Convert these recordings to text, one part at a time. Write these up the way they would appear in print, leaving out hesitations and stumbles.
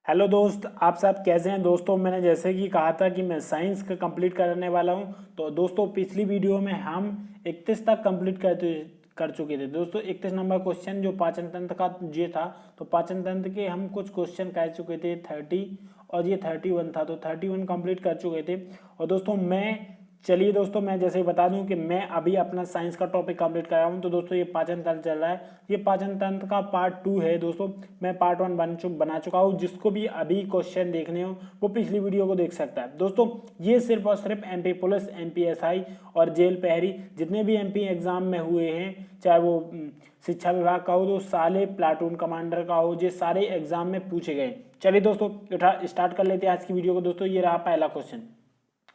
Hello दोस्त, आप सब कैसे हैं दोस्तों। मैंने जैसे कि कहा था कि मैं साइंस का कंप्लीट करने वाला हूं। तो दोस्तों पिछली वीडियो में हम 31 तक कंप्लीट कर चुके थे। दोस्तों 31 नंबर क्वेश्चन जो पाचन तंत्र का ये था, तो पाचन तंत्र के हम कुछ क्वेश्चन कर चुके थे 30 और ये 31 था, तो 31 कंप्लीट कर चुके थे। और दोस्तों चलिए दोस्तों मैं जैसे ही बता दूं कि मैं अभी अपना साइंस का टॉपिक कंप्लीट कर रहा हूं। तो दोस्तों ये पाचन तंत्र चल रहा है, ये पाचन तंत्र का पार्ट 2 है। दोस्तों मैं पार्ट 1 बना चुका हूं। जिसको भी अभी क्वेश्चन देखने हो वो पिछली वीडियो को देख सकता है। दोस्तों ये सिर्फ और सिर्फ एमपी पुलिस, एमपीएसआई और जेल प्रहरी जितने भी एमपी एग्जाम में हुए हैं, चाहे वो शिक्षा विभाग का हो, तो साले प्लाटून कमांडर का हो, ये सारे एग्जाम में पूछे गए। चलिए दोस्तों स्टार्ट कर लेते हैं आज की वीडियो को। दोस्तों ये रहा पहला क्वेश्चन।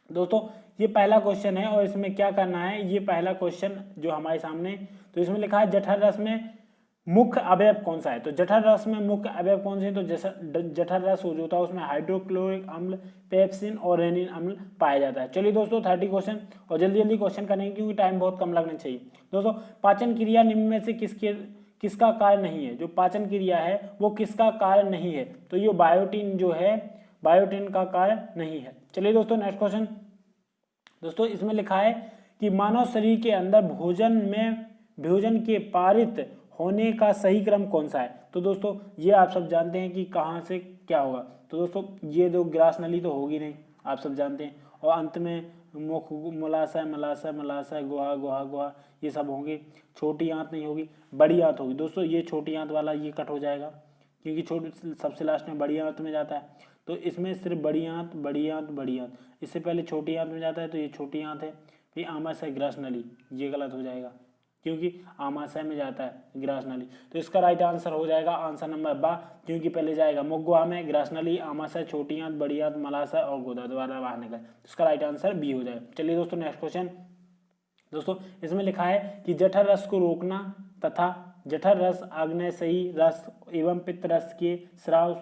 दोस्तों ये पहला क्वेश्चन है और इसमें क्या करना है, ये पहला क्वेश्चन जो हमारे सामने, तो इसमें लिखा है जठर रस में मुख्य अवयव कौन सा है। तो जठर रस में मुख्य अवयव कौन से हैं, तो जठर रस जो होता है उसमें हाइड्रोक्लोरिक अम्ल, पेप्सिन और रेनिन अम्ल पाया जाता है। चलिए दोस्तों 30 क्वेश्चन और जल्दी जल्दी क्वेश्चन करेंगे क्योंकि टाइम बहुत कम लगना चाहिए। दोस्तों पाचन क्रिया निम्न में से किसका कार्य नहीं है। जो पाचन क्रिया है वो किसका कार्य नहीं है, तो ये बायोटिन जो है, बायोटिन का कार्य नहीं है। चलिए दोस्तों नेक्स्ट क्वेश्चन। दोस्तों इसमें लिखा है कि मानव शरीर के अंदर भोजन के पारित होने का सही क्रम कौन सा है। तो दोस्तों ये आप सब जानते हैं कि कहाँ से क्या होगा। तो दोस्तों ये जो ग्रास नली तो होगी नहीं, आप सब जानते हैं। और अंत में मुख, मुलाशय, मलाशय, मलाशय, गुहा, गुहा, गुहा, ये सब होंगे। छोटी आंत नहीं होगी, बड़ी आंत होगी। दोस्तों ये छोटी आंत वाला ये कट हो जाएगा क्योंकि छोटी सबसे लास्ट में बड़ी आंत में जाता है। तो इसमें सिर्फ बड़ी आंत, बड़ी आंत, बड़ी आंत, इससे पहले छोटी आंत में जाता है, तो ये छोटी आंत है। फिर आमाशय, ग्रास नली, ये गलत हो जाएगा क्योंकि आमाशय में जाता है ग्रास नली। तो इसका राइट आंसर हो जाएगा आंसर नंबर बा, क्योंकि पहले जाएगा मुख, गुहा में, ग्रास नली, आमाशय, छोटी आंत, बड़ी आंत, मलाशय और गोदा द्वारा बाहर निकल। इसका राइट आंसर बी हो जाएगा। चलिए दोस्तों नेक्स्ट क्वेश्चन। दोस्तों इसमें लिखा है कि जठर रस को रोकना तथा जठर रस, आग्नेयसही रस एवं पित्त रस के स्राव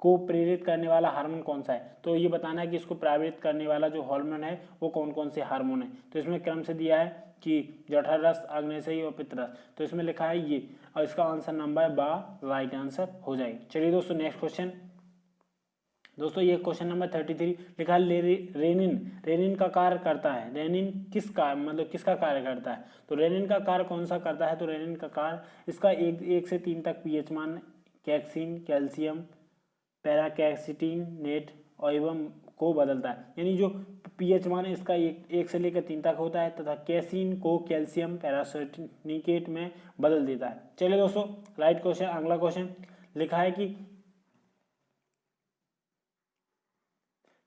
को प्रेरित करने वाला हार्मोन कौन सा है। तो ये बताना है कि इसको प्रेरित करने वाला जो हार्मोन है वो कौन कौन से हार्मोन है। तो इसमें क्रम से दिया है कि जठर रस, आग्नेयसही और पित्त रस। तो इसमें लिखा है ये, और इसका आंसर नंबर बा राइट आंसर हो जाएगा। चलिए दोस्तों नेक्स्ट क्वेश्चन। दोस्तों ये क्वेश्चन नंबर 33 लिखा है रेनिन का कार्य करता है। रेनिन किसका कार्य करता है। तो रेनिन का कार्य कौन सा करता है। तो रेनिन का कार्य इसका 1 से 3 तक पीएच मान कैक्सिन, कैल्शियम, पैराकैक्सिटीन, नेट और एवं को बदलता है। यानी जो पीएच मान इसका 1 से लेकर 3 तक होता है तथा कैसिन को कैल्शियम पैरासेटिनिकेट में बदल देता है। चलिए दोस्तों राइट क्वेश्चन। अगला क्वेश्चन लिखा है कि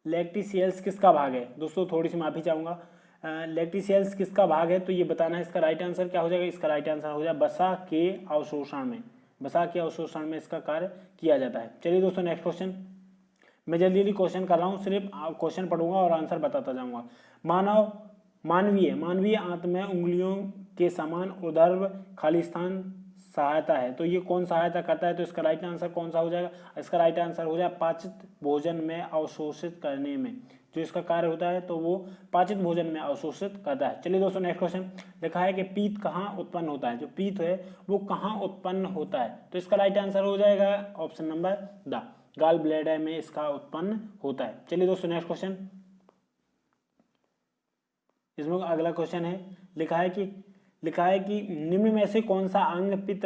लैक्टिसेल्स किसका भाग है। दोस्तों थोड़ी सी माफी चाहूंगा, लैक्टिसेल्स किसका भाग है, तो ये बताना है। इसका राइट आंसर क्या हो जाएगा। इसका राइट आंसर हो जाएगा वसा के अवशोषण में, वसा के अवशोषण में इसका कार्य किया जाता है। चलिए दोस्तों नेक्स्ट क्वेश्चन। मैं जल्दी जल्दी क्वेश्चन कर रहा हूँ, सिर्फ क्वेश्चन पढ़ूंगा और आंसर बताता जाऊंगा। मानवीय आंत में उंगलियों के समान उदर्भ खाली स्थान सहायता है। तो ये कौन सहायता करता है। तो इसका राइट आंसर कौन सा हो जाएगा। इसका राइट आंसर हो जाएगा पाचित भोजन में अवशोषित करने में, जो इसका कार्य होता है तो वो पाचित भोजन में अवशोषित करता है। चलिए दोस्तों नेक्स्ट क्वेश्चन लिखा है कि पीत कहाँ उत्पन्न होता है। जो पीत है वो कहाँ उत्पन्न होता है। तो इसका राइट आंसर हो जाएगा option number the gall bladder में इसका उत्पन्न होता है। चलिए दोस्तों नेक्स्ट क्वेश्चन। इसमें अगला क्वेश्चन है लिखा है कि निम्न में से कौन सा अंग पीत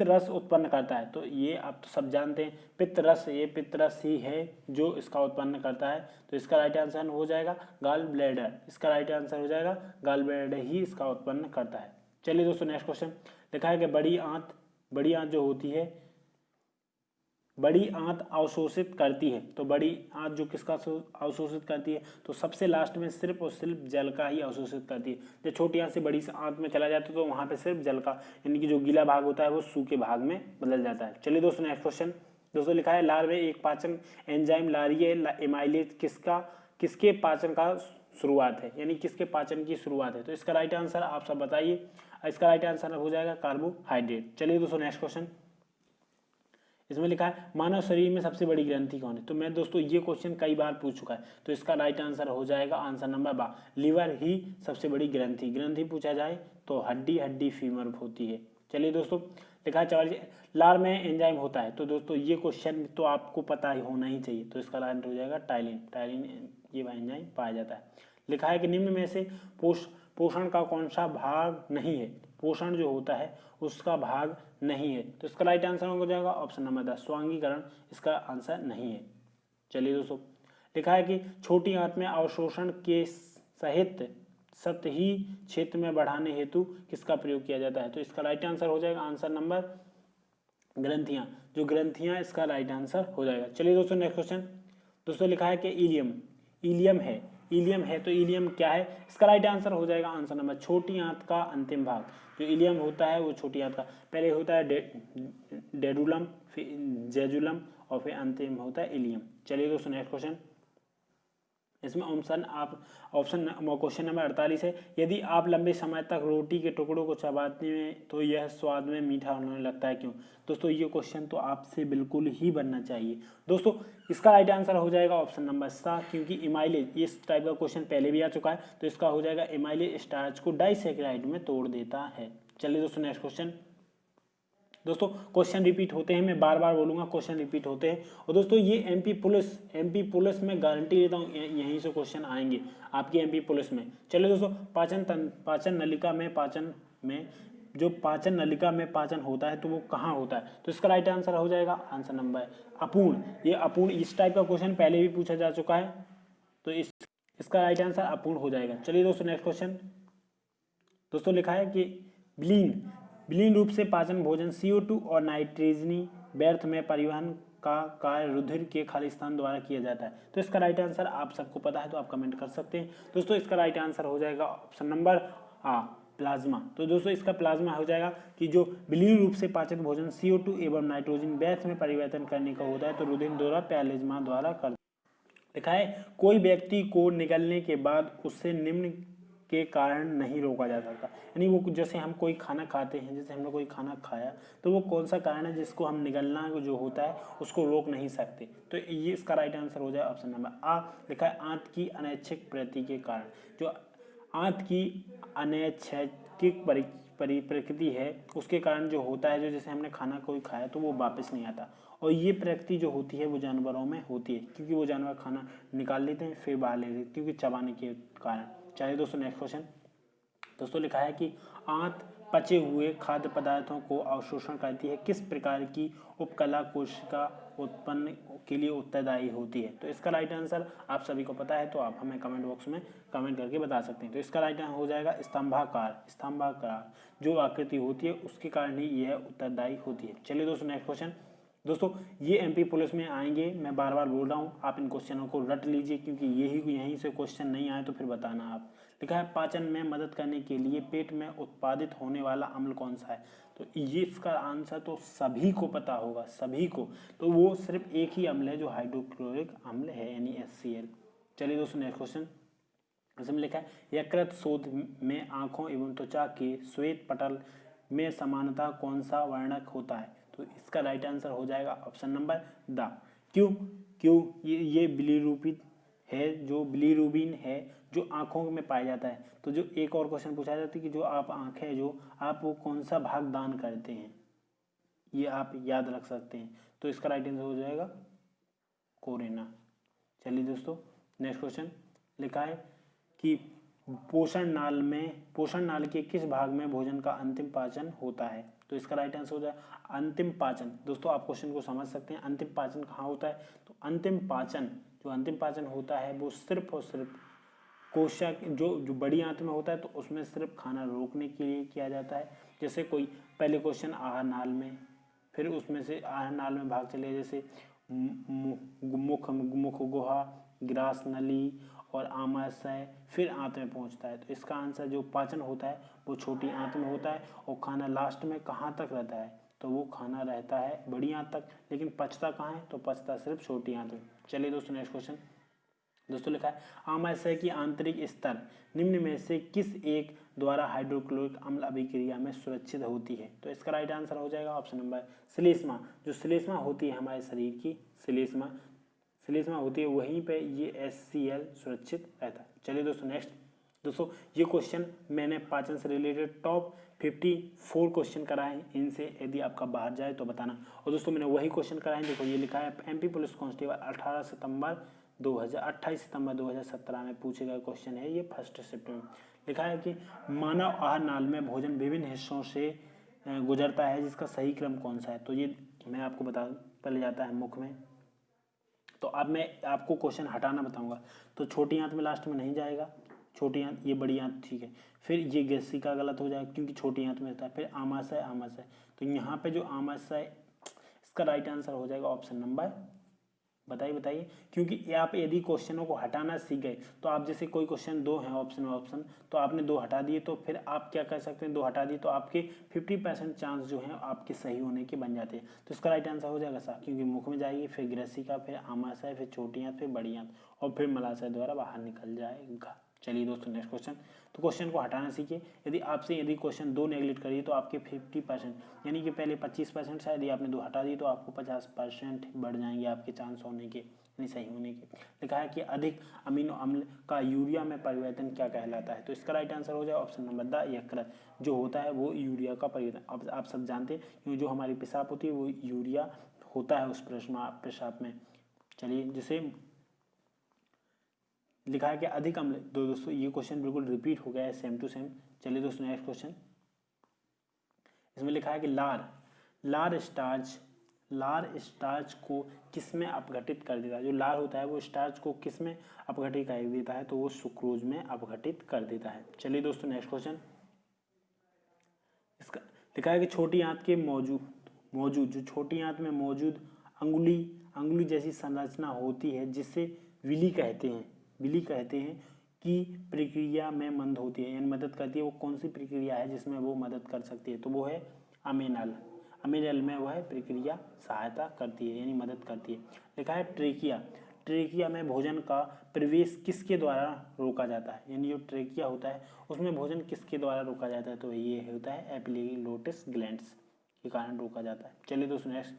रस उत्पन्न करता है। तो ये आप तो सब जानते हैं, पित्त रस, ये पित्त रस ही है जो इसका उत्पन्न करता है। तो इसका राइट आंसर हो जाएगा गाल ब्लैडर। इसका राइट आंसर हो जाएगा गाल ब्लैडर ही इसका उत्पन्न करता है। चलिए दोस्तों नेक्स्ट क्वेश्चन लिखा है कि बड़ी आंत जो होती है, बड़ी आंत अवशोषित करती है। तो बड़ी आंत जो किसका अवशोषित करती है, तो सबसे लास्ट में सिर्फ और सिर्फ जल का ही अवशोषित करती है। जब छोटी आंत से बड़ी आंत में चला जाता है तो वहां पे सिर्फ जल का, यानी कि जो गीला भाग होता है वो सूखे भाग में बदल जाता है। चलिए दोस्तों नेक्स्ट क्वेश्चन। दोस्तों लिखा है लार में एक पाचन एंजाइम लारियल एमाइलेज किसके पाचन का शुरुआत है, यानी किसके पाचन की शुरुआत है। तो इसका राइट आंसर आप सब बताइए। इसका राइट आंसर हो जाएगा कार्बोहाइड्रेट। चलिए दोस्तों नेक्स्ट क्वेश्चन। इसमें लिखा है मानव शरीर में सबसे बड़ी ग्रंथि कौन है। तो मैं दोस्तों ये क्वेश्चन कई बार पूछ चुका है, तो इसका राइट आंसर हो जाएगा आंसर नंबर बा, लीवर ही सबसे बड़ी ग्रंथि पूछा जाए तो हड्डी फीमर होती है। चलिए दोस्तों लिखा है 44 लार में एंजाइम होता है। तो दोस्तों ये क्वेश्चन तो आपको पता ही होना ही चाहिए। तो इसका आंसर हो जाएगा टाइलिन। टाइलिन ये एंजाइम पाया जाता है। लिखा है कि निम्न में से पोषण का कौन सा भाग नहीं है। पोषण जो होता है उसका भाग नहीं है। तो इसका राइट आंसर हो जाएगा ऑप्शन नंबर 10 स्वांगीकरण। इसका आंसर नहीं है। चलिए दोस्तों, लिखा है कि छोटी आंत में अवशोषण के सहित सतही क्षेत्र में बढ़ाने हेतु किसका प्रयोग किया जाता है। तो इसका राइट आंसर हो जाएगा आंसर नंबर ग्रंथियां। जो ग्रंथियां इसका राइट आंसर हो जाएगा। चलिए दोस्तों नेक्स्ट क्वेश्चन। दोस्तों लिखा है कि इलियम इलियम है। इलियम है तो इलियम क्या है। इसका राइट आंसर हो जाएगा आंसर नंबर छोटी आंत का अंतिम भाग। जो इलियम होता है वो छोटी आंत का पहले होता है डेडुलम, फिर जेजुलम और फिर अंतिम होता है इलियम। चलिए दोस्तों नेक्स्ट क्वेश्चन। इसमें क्वेश्चन नंबर 48 है। यदि आप लंबे समय तक रोटी के टुकड़ों को चबाते हैं तो यह स्वाद में मीठा होने लगता है, क्यों। दोस्तों ये क्वेश्चन तो आपसे बिल्कुल ही बनना चाहिए। दोस्तों इसका राइट आंसर हो जाएगा ऑप्शन नंबर सा, क्योंकि इमाइलेज इस टाइप का क्वेश्चन पहले भी आ चुका है। तो इसका हो जाएगा इमाइलेज स्टार्च को डाइसैकेराइड में तोड़ देता है। चलिए दोस्तों नेक्स्ट क्वेश्चन। दोस्तों क्वेश्चन रिपीट होते हैं, मैं बार बार बोलूंगा क्वेश्चन रिपीट होते हैं। और दोस्तों ये एमपी पुलिस में गारंटी देता हूँ यहीं से क्वेश्चन आएंगे आपकी एमपी पुलिस में। चलिए दोस्तों, पाचन नलिका में पाचन होता है तो वो कहाँ होता है। तो इसका राइट आंसर हो जाएगा आंसर नंबर अपूर्ण। ये अपूर्ण इस टाइप का क्वेश्चन पहले भी पूछा जा चुका है। तो इसका राइट आंसर अपूर्ण हो जाएगा। चलिए दोस्तों नेक्स्ट क्वेश्चन। दोस्तों लिखा है कि विलीन रूप से पाचन भोजन CO2 और नाइट्रोजनी व्यर्थ में परिवहन का कार्य रुधिर के खाली स्थान द्वारा किया जाता है। तो इसका राइट आंसर आप सबको पता है तो आप कमेंट कर सकते हैं। दोस्तों इसका राइट आंसर हो जाएगा ऑप्शन नंबर प्लाज्मा। तो दोस्तों इसका प्लाज्मा हो जाएगा कि जो विलीन रूप से पाचक भोजन CO2 एवं नाइट्रोजन व्यर्थ में परिवर्तन करने का होता है तो रुधिर द्वारा प्लाज्मा द्वारा कर। लिखा है कोई व्यक्ति को निगलने के बाद उससे निम्न के कारण नहीं रोका जा सकता। यानी वो जैसे हम कोई खाना खाते हैं, जैसे हमने कोई खाना खाया तो वो कौन सा कारण है जिसको हम निगलना जो होता है उसको रोक नहीं सकते। तो ये इसका राइट आंसर हो जाए ऑप्शन नंबर आ। लिखा है आंत की अनैच्छिक प्रकृति के कारण। जो आंत की अनैच्छिक प्रकृति है उसके कारण जो होता है, जो जैसे हमने खाना कोई खाया तो वो वापस नहीं आता। और ये प्रकृति जो होती है वो जानवरों में होती है, क्योंकि वो जानवर खाना निकाल लेते हैं फिर बाहर ले लेते हैं क्योंकि चबाने के कारण। चलिए दोस्तों नेक्स्ट क्वेश्चन। दोस्तों लिखा है कि आंत पचे हुए खाद्य पदार्थों को अवशोषण करती है, किस प्रकार की उपकला कोशिका उत्पन्न के लिए उत्तरदायी होती है। तो इसका राइट आंसर आप सभी को पता है तो आप हमें कमेंट बॉक्स में कमेंट करके बता सकते हैं। तो इसका राइट आंसर हो जाएगा स्तंभाकार जो आकृति होती है उसके कारण ही यह उत्तरदायी होती है। चलिए दोस्तों नेक्स्ट क्वेश्चन। दोस्तों ये एमपी पुलिस में आएंगे, मैं बार बार बोल रहा हूँ, आप इन क्वेश्चनों को रट लीजिए क्योंकि यहीं से क्वेश्चन नहीं आए तो फिर बताना आप। लिखा है पाचन में मदद करने के लिए पेट में उत्पादित होने वाला अम्ल कौन सा है। तो ये इसका आंसर तो सभी को पता होगा, सभी को। तो वो सिर्फ एक ही अम्ल है जो हाइड्रोक्लोरिक अम्ल है यानी HCl। चलिए दोस्तों नेक्स्ट क्वेश्चन। इसमें लिखा है यकृत शोध में आंखों एवं त्वचा के श्वेत पटल में समानता कौन सा वर्णक होता है। तो इसका राइट आंसर हो जाएगा ऑप्शन नंबर द। क्यों ये बिलीरुबिन है, जो बिलीरुबिन है जो आंखों में पाया जाता है। तो जो एक और क्वेश्चन पूछा जाता है कि जो आप आंखें जो आप वो कौन सा भाग दान करते हैं, ये आप याद रख सकते हैं। तो इसका राइट आंसर हो जाएगा कोरेना। चलिए दोस्तों नेक्स्ट क्वेश्चन। लिखा है कि पोषण नाल के किस भाग में भोजन का अंतिम पाचन होता है। तो इसका राइट आंसर हो जाए अंतिम पाचन। दोस्तों आप क्वेश्चन को समझ सकते हैं, अंतिम पाचन कहाँ होता है। तो अंतिम पाचन होता है वो सिर्फ और सिर्फ कोशिका जो बड़ी आंत में होता है तो उसमें सिर्फ खाना रोकने के लिए किया जाता है। जैसे कोई पहले क्वेश्चन आहार नाल में, फिर उसमें से आहार नाल में भाग चले जैसे मुख गुहा, ग्रास नली और आमाशय, फिर आंत में पहुंचता है। तो इसका आंसर जो पाचन होता है वो छोटी आंत में होता है और खाना लास्ट में कहाँ तक रहता है। तो वो खाना रहता है बड़ी आंत तक, लेकिन पचता कहाँ है। तो पचता सिर्फ छोटी आंत में। चलिए दोस्तों नेक्स्ट क्वेश्चन। दोस्तों लिखा है आमाशय की आंतरिक स्तर निम्न में से किस एक द्वारा हाइड्रोक्लोरिक अम्ल अभिक्रिया में सुरक्षित होती है। तो इसका राइट आंसर हो जाएगा ऑप्शन नंबर श्लेष्मा। जो श्लेष्मा होती है हमारे शरीर की श्लेष्मा होती है, वहीं पे ये HCl सुरक्षित रहता है। चलिए दोस्तों नेक्स्ट। दोस्तों ये क्वेश्चन मैंने पाचन से रिलेटेड टॉप 54 क्वेश्चन कराए, इनसे यदि आपका बाहर जाए तो बताना। और दोस्तों मैंने वही क्वेश्चन कराए, देखो ये लिखा है एमपी पुलिस कांस्टेबल 28 सितंबर 2017 में पूछे गए क्वेश्चन है ये। 1 सितंबर लिखा है कि मानव आहार नाल में भोजन विभिन्न हिस्सों से गुजरता है, जिसका सही क्रम कौन सा है। तो ये मैं आपको बता, पहले जाता है मुख में। तो अब मैं आपको क्वेश्चन हटाना बताऊंगा। तो छोटी आंत में लास्ट में नहीं जाएगा, छोटी आंत, ये बड़ी आंत ठीक है। फिर ये गैसिका गलत हो जाएगा क्योंकि छोटी आंत में होता है। फिर आमाशय, तो यहाँ पे जो आमाशय, इसका राइट आंसर हो जाएगा ऑप्शन नंबर, बताइए। क्योंकि आप यदि क्वेश्चनों को हटाना सीख गए तो आप जैसे कोई क्वेश्चन 2 है ऑप्शन तो आपने 2 हटा दिए, तो फिर आप क्या कर सकते हैं, 2 हटा दिए तो आपके 50% चांस जो है आपके सही होने के बन जाते हैं। तो इसका राइट आंसर हो जाएगा सा, क्योंकि मुख में जाएगी, फिर ग्रसिका, फिर आमाशय, फिर छोटी आंत, फिर बड़ी आंत, और फिर मलाशय द्वारा बाहर निकल जाएगा। चलिए दोस्तों नेक्स्ट क्वेश्चन। तो क्वेश्चन को हटाना सीखिए। यदि क्वेश्चन 2 नेगलेक्ट करिए तो आपके 50%, यानी कि पहले 25% शायद, यदि आपने 2 हटा दिए तो आपको 50% बढ़ जाएंगे आपके चांस होने के, यानी सही होने के। लिखा है कि अधिक अमीनो अम्ल का यूरिया में परिवर्तन क्या कहलाता है। तो इसका राइट आंसर हो जाए ऑप्शन नंबर द यकृत, जो होता है वो यूरिया का परिवर्तन। अब आप सब जानते हैं जो हमारी पेशाब होती है वो यूरिया होता है उस पेशाब में। चलिए, जिसे लिखा है कि अधिक अम्ल, दोस्तों ये क्वेश्चन बिल्कुल रिपीट हो गया है, सेम टू सेम। चलिए दोस्तों नेक्स्ट क्वेश्चन। इसमें लिखा है कि लार स्टार्च को किस में अपघटित कर देता है। जो लार होता है वो स्टार्च को किस में अपघटित कर देता है, तो वो सुक्रोज में अपघटित कर देता है। चलिए दोस्तों नेक्स्ट क्वेश्चन। इसका लिखा है कि छोटी आंत के मौजूद जो छोटी आंत में मौजूद अंगुली जैसी संरचना होती है, जिससे विली कहते हैं कि प्रक्रिया में मंद होती है, यानी मदद करती है। वो कौन सी प्रक्रिया है जिसमें वो मदद कर सकती है, तो वो है अमेनल में वह प्रक्रिया सहायता करती है, यानी मदद करती है। लिखा है ट्रेकिया में भोजन का प्रवेश किसके द्वारा रोका जाता है, यानी जो ट्रेकिया होता है उसमें भोजन किसके द्वारा रोका जाता है, तो ये होता है एपिग्लोटिस ग्लैंड्स के कारण रोका जाता है। चलिए दोस्तों नेक्स्ट।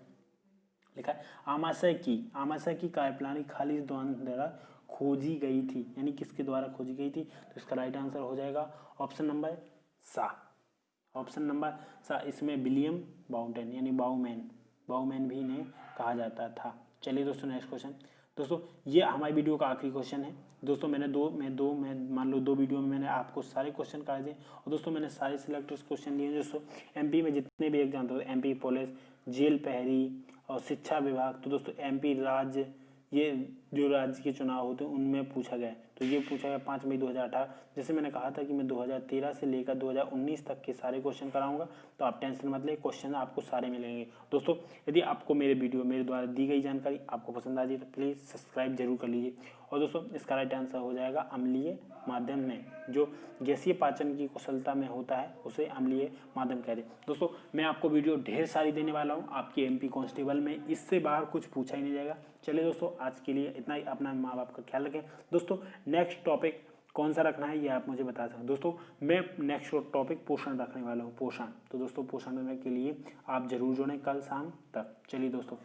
लिखा है आमाशय की कार्यप्रणाली खालिज द्वारा खोजी गई थी, यानी किसके द्वारा खोजी गई थी, तो इसका राइट आंसर हो जाएगा ऑप्शन नंबर सा। इसमें विलियम बाउंटेन यानी बाउमैन भी इन्हें कहा जाता था। चलिए दोस्तों नेक्स्ट क्वेश्चन। दोस्तों ये हमारी वीडियो का आखिरी क्वेश्चन है। दोस्तों मैं मान लो 2 वीडियो में मैंने आपको सारे क्वेश्चन करा दिए, और दोस्तों मैंने सारे सिलेक्टेड क्वेश्चन लिए दोस्तों। एमपी में जितने भी एग्जाम होते हैं, एमपी पुलिस, जेल प्रहरी और शिक्षा विभाग, तो दोस्तों एमपी राज्य, ये जो राज्य के चुनाव होते हैं उनमें पूछा गया है। तो ये पूछा गया 5 मई 2018। जैसे मैंने कहा था कि मैं 2013 से लेकर 2019 तक के सारे क्वेश्चन कराऊंगा, तो आप टेंशन मत ले, क्वेश्चन आपको सारे मिलेंगे। दोस्तों यदि आपको मेरे द्वारा दी गई जानकारी आपको पसंद आ जाए तो प्लीज़ सब्सक्राइब जरूर कर लीजिए। और दोस्तों इसका राइट आंसर हो जाएगा अम्लीय माध्यम में, जो गैसीय पाचन की कुशलता में होता है उसे अम्लीय माध्यम कहते हैं। दोस्तों मैं आपको वीडियो ढेर सारी देने वाला हूँ आपके एमपी कांस्टेबल में, इससे बाहर कुछ पूछा ही नहीं जाएगा। चलिए दोस्तों आज के लिए इतना ही। अपना माँ बाप का ख्याल रखें। दोस्तों नेक्स्ट टॉपिक कौन सा रखना है ये आप मुझे बता सकते हैं। दोस्तों मैं नेक्स्ट टॉपिक पोषण रखने वाला हूँ, पोषण। तो दोस्तों पोषण में के लिए आप जरूर जुड़ें कल शाम तक। चलिए दोस्तों।